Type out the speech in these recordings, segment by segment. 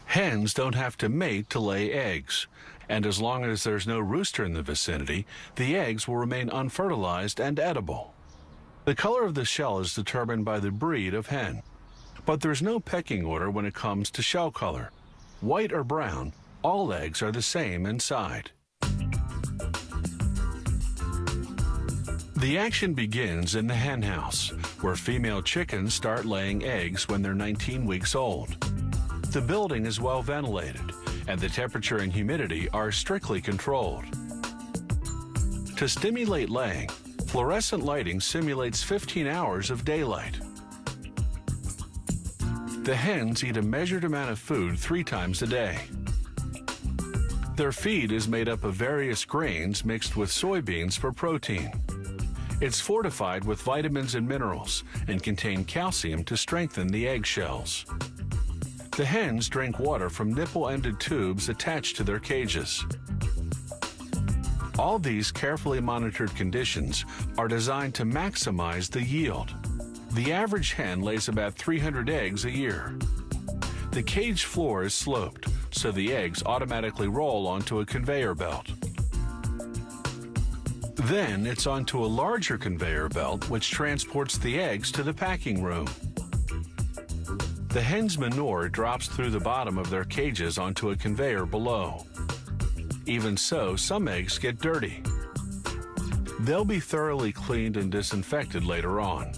Hens don't have to mate to lay eggs, and as long as there's no rooster in the vicinity, the eggs will remain unfertilized and edible. The color of the shell is determined by the breed of hen, but there's no pecking order when it comes to shell color. White or brown, all eggs are the same inside. The action begins in the hen house, where female chickens start laying eggs when they're 19 weeks old. The building is well ventilated, and the temperature and humidity are strictly controlled. To stimulate laying, fluorescent lighting simulates 15 hours of daylight. The hens eat a measured amount of food 3 times a day. Their feed is made up of various grains mixed with soybeans for protein. It's fortified with vitamins and minerals and contains calcium to strengthen the eggshells. The hens drink water from nipple-ended tubes attached to their cages. All these carefully monitored conditions are designed to maximize the yield. The average hen lays about 300 eggs a year. The cage floor is sloped, so the eggs automatically roll onto a conveyor belt. Then it's onto a larger conveyor belt which transports the eggs to the packing room. The hen's manure drops through the bottom of their cages onto a conveyor below. Even so, some eggs get dirty. They'll be thoroughly cleaned and disinfected later on.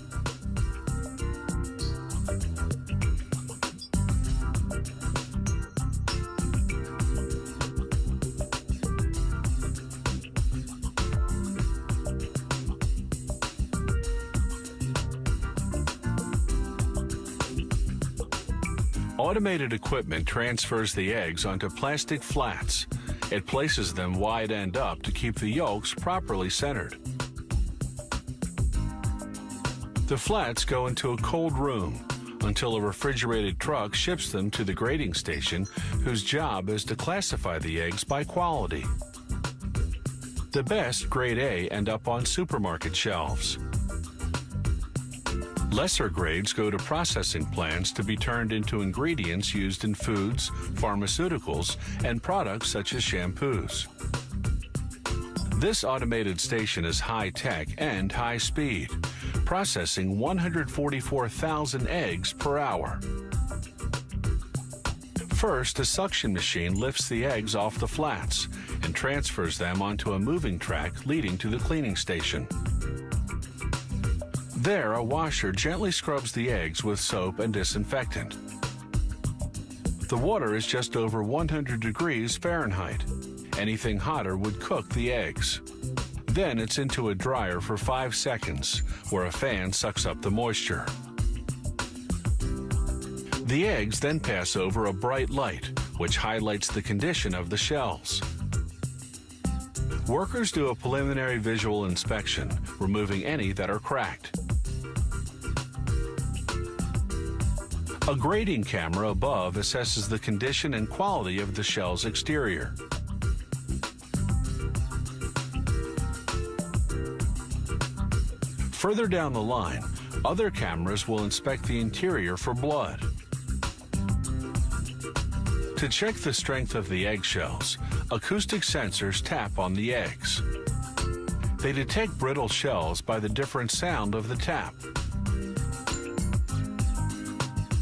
Automated equipment transfers the eggs onto plastic flats. It places them wide end up to keep the yolks properly centered. The flats go into a cold room until a refrigerated truck ships them to the grading station, whose job is to classify the eggs by quality. The best, grade A, end up on supermarket shelves. Lesser grades go to processing plants to be turned into ingredients used in foods, pharmaceuticals, and products such as shampoos. This automated station is high-tech and high-speed, processing 144,000 eggs per hour. First, a suction machine lifts the eggs off the flats and transfers them onto a moving track leading to the cleaning station. There, a washer gently scrubs the eggs with soap and disinfectant. The water is just over 100 degrees Fahrenheit. Anything hotter would cook the eggs. Then it's into a dryer for 5 seconds, where a fan sucks up the moisture. The eggs then pass over a bright light, which highlights the condition of the shells. Workers do a preliminary visual inspection, removing any that are cracked. A grading camera above assesses the condition and quality of the shell's exterior. Further down the line, other cameras will inspect the interior for blood. To check the strength of the eggshells, acoustic sensors tap on the eggs. They detect brittle shells by the different sound of the tap.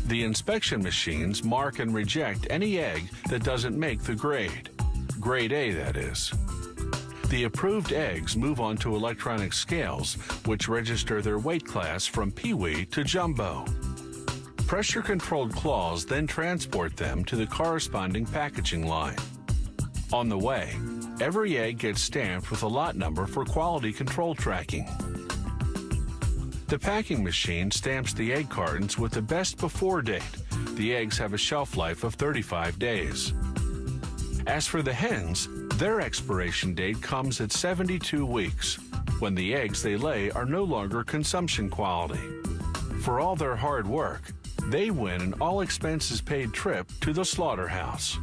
The inspection machines mark and reject any egg that doesn't make the grade. Grade A, that is. The approved eggs move on to electronic scales, which register their weight class from peewee to jumbo. Pressure-controlled claws then transport them to the corresponding packaging line. On the way, every egg gets stamped with a lot number for quality control tracking. The packing machine stamps the egg cartons with the best before date. The eggs have a shelf life of 35 days. As for the hens, their expiration date comes at 72 weeks, when the eggs they lay are no longer consumption quality. For all their hard work, they win an all-expenses-paid trip to the slaughterhouse.